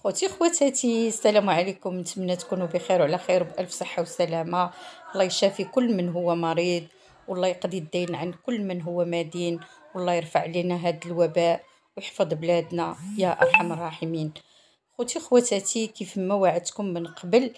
خوتي خواتاتي، السلام عليكم. نتمنى تكونوا بخير وعلى خير بألف صحة وسلامة. الله يشافي كل من هو مريض، والله يقضي الدين عن كل من هو مدين، والله يرفع علينا هذا الوباء ويحفظ بلادنا يا أرحم الراحمين. خوتي خواتاتي، كيف ما وعدتكم من قبل،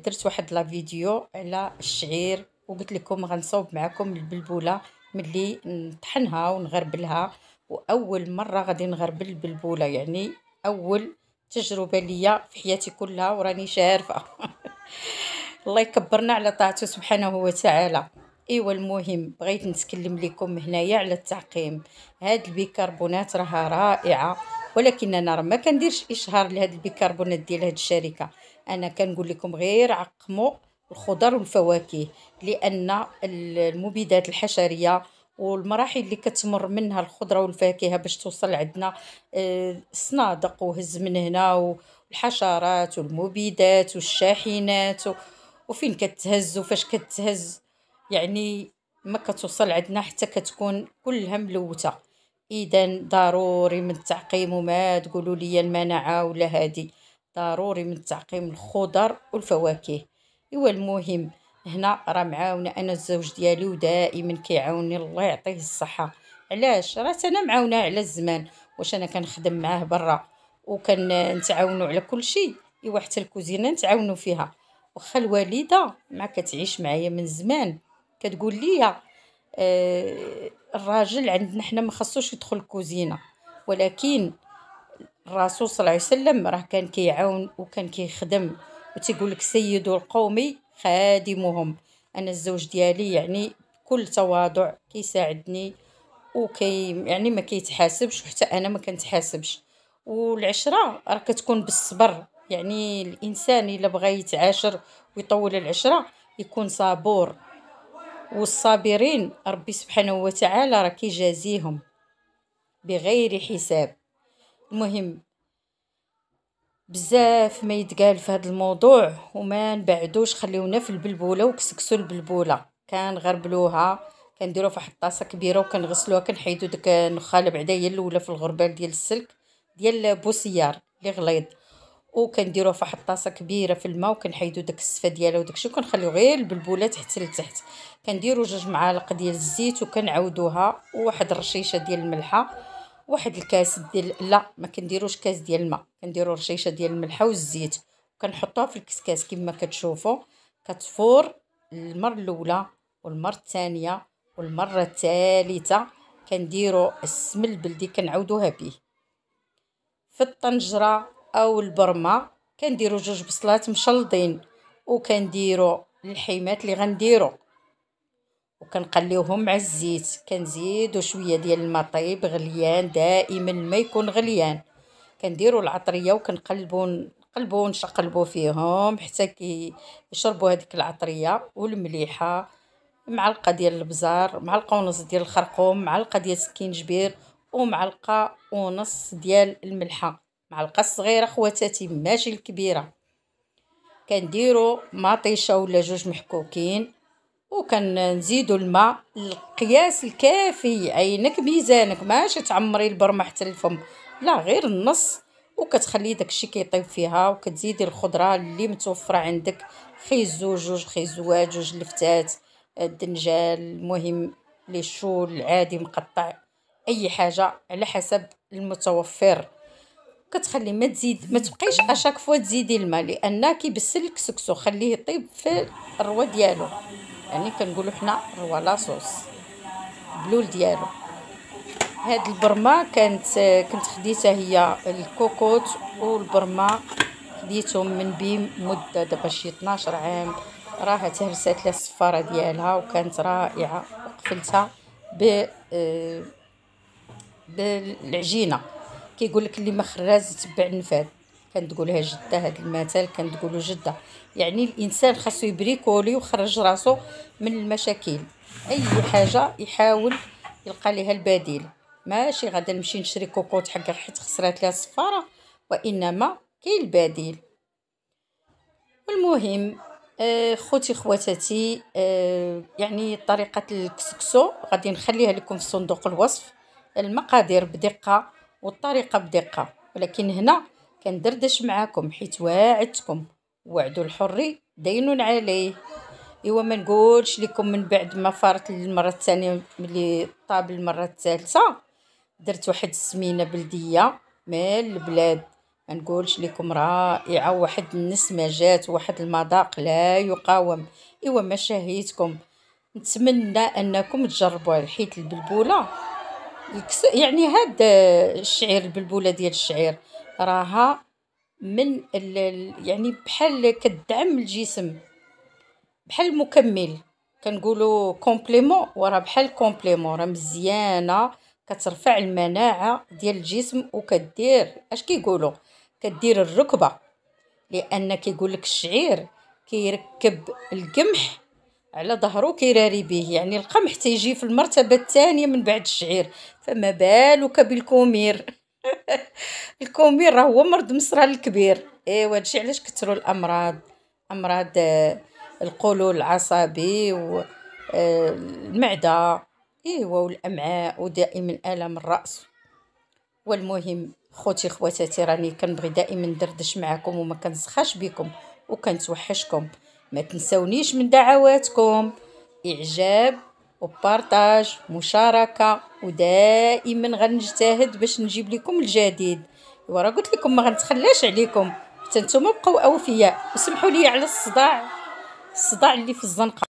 درت واحد لا فيديو على الشعير وقلت لكم غنصوب معكم البلبولة ملي نطحنها ونغربلها. واول مره غادي نغربل البلبوله، يعني اول تجربه ليا في حياتي كلها وراني شارفه. الله يكبرنا على طاعته سبحانه وتعالى. ايوا المهم بغيت نتكلم لكم هنايا على التعقيم. هاد البيكربونات راها رائعه، ولكن انا راه ما كنديرش اشهار لهاد البيكربونات ديال هاد الشركه. انا كنقول لكم غير عقموا الخضر والفواكه، لان المبيدات الحشريه والمراحل اللي كتمر منها الخضره والفاكهه باش توصل عندنا، الصنادق وهز من هنا والحشرات والمبيدات والشاحنات وفين كتهز وفاش كتهز، يعني ما كتوصل عندنا حتى كتكون كلها ملوثه. اذا ضروري من التعقيم، وما تقولوا لي المناعه ولا هادي، ضروري من تعقيم الخضر والفواكه. ايوا المهم هنا راه معاونه انا الزوج ديالي ودائما كيعاونني، الله يعطيه الصحه. علاش؟ راه انا معاونه على الزمان، واش انا كنخدم معاه برا وكنتعاونوا على كل شيء. ايوا حتى الكوزينه نتعاونوا فيها. واخا الوالده ما كتعيش معايا من زمان كتقول لي الراجل عندنا حنا ما خصوش يدخل الكوزينه، ولكن الرسول صلى الله عليه وسلم راه كان كيعاون وكان كيخدم، وتيقول لك سيد القوم خادمهم. انا الزوج ديالي يعني بكل تواضع كيساعدني يعني ما كيتحاسبش، وحتى انا ما كنتحاسبش. والعشره راه كتكون بالصبر، يعني الانسان الا بغى يتعاشر ويطول العشره يكون صبور، والصابرين ربي سبحانه وتعالى راه كيجازيهم بغير حساب. المهم بزاف ما يتقال في هذا الموضوع وما نبعدوش، خليونا في البلبوله وكسكسو البلبوله. كنغربلوها، كنديروا في واحد الطاسه كبيره وكنغسلوها، كنحيدوا داك النخاله بعدا هي الاولى في الغربال ديال السلك ديال بوسيار اللي غليظ، وكنديروه في واحد الطاسه كبيره في الماء وكنحيدوا داك الصفا ديالها وداكشي، وكنخليو غير البلبوله تحت لتحت. كنديروا 2 معالق ديال الزيت وكنعاودوها، وواحد الرشيشه ديال الملحه، واحد الكاس ديال، لا ما كنديروش كاس ديال الماء، كنديروا رشيشه ديال الملحه والزيت وكنحطوها في الكسكاس كما كتشوفوا. كتفور المره الاولى والمره الثانيه والمره الثالثه. كنديروا السمن البلدي كنعاودوها به. في الطنجره او البرمه كنديروا 2 بصلات مشلضين، وكنديروا الحيمات اللي غنديروا وكنقليوهم مع الزيت. كنزيدوا شويه ديال الماء طيب غليان، دائما ما يكون غليان. كنديروا العطريه وكنقلبوا نقلبوا ونشقلبوا فيهم حتى يشربوا هذيك العطريه والمليحه. معلقه ديال البزار، معلقه ونص ديال الخرقوم، معلقه ديال السكينجبير، ومعلقه ونص ديال الملحه، معلقه صغيره خواتاتي ماشي الكبيره. كنديروا مطيشه ولا 2 محكوكين، وكنزيدوا الماء القياس الكافي، عينك ميزانك، ماشي تعمري البرمه حتى الفم، لا غير النص. وكتخلي داكشي كيطيب فيها، وكتزيدي الخضره اللي متوفره عندك، خيزو 2 خيزوات، 2 لفتات، الدنجال، المهم لي شو العادي مقطع، اي حاجه على حسب المتوفر. كتخلي ما تزيد، ما تبقيش اشاك فوا تزيدي الماء، لان كيبسل الكسكسو، خليه يطيب في الروا ديالو، يعني كنقولوا حنا روا لاصوص بلول ديالو. هاد البرمه كنت خديتها هي الكوكوت والبرمه، خديتهم من بيم مده دابا شي 12 عام. راها تهرسات لها الصفاره ديالها وكانت رائعه، وقفلتها بالعجينه. كيقول لك اللي ما خراز تبع النفاد، كانت تقولها جده، هذا المثل كانت تقولوا جده. يعني الانسان خاصو يبريكولي ويخرج راسو من المشاكل، اي حاجه يحاول يلقى لها البديل. ماشي غادا نمشي نشري كوكوط حق حيت خسرات لها الصفاره، وانما كاين البديل. المهم خوتي خواتاتي، يعني طريقه الكسكسو غادي نخليها لكم في صندوق الوصف، المقادير بدقه والطريقه بدقه، ولكن هنا كندردش معاكم حيت واعدتكم، وعد الحر دين عليه. ايوا ما نقولش لكم من بعد ما فارت المره الثانيه ملي طاب المره الثالثه درت واحد السمينه بلديه من البلاد، ما نقولش لكم رائعه، واحد النسمه جات، واحد المذاق لا يقاوم. ايوا ما شهيتكم، نتمنى انكم تجربوها حيت البلبوله يعني هاد الشعير، البلبوله ديال الشعير راها من يعني بحال كدعم الجسم، بحال مكمل، كنقولوا كومبليمون، وراه بحال كومبليمون، راه مزيانه، كترفع المناعه ديال الجسم، وكدير اش كيقولوا كدير الركبه، لان كيقول لك الشعير كيركب القمح على ظهره كيراري به، يعني القمح تيجي في المرتبه الثانيه من بعد الشعير، فما بالك بالكومير. الكومير راه هو مرض مصرى الكبير. ايوا هادشي علاش كثروا الامراض، امراض القولون العصبي والمعده، ايوا والامعاء، ودائما الام الراس. والمهم خوتي خواتاتي، راني كنبغي دائما ندردش معكم وما كنسخاش بكم وكنتوحشكم. ما تنسونيش من دعواتكم، اعجاب وبارطاج مشاركه، ودائما غنجتهد باش نجيب لكم الجديد. ورا قلت لكم ما غنتخلاش عليكم حتى نتوما بقاو اوفياء، وسمحوا لي على الصداع اللي في الزنقه.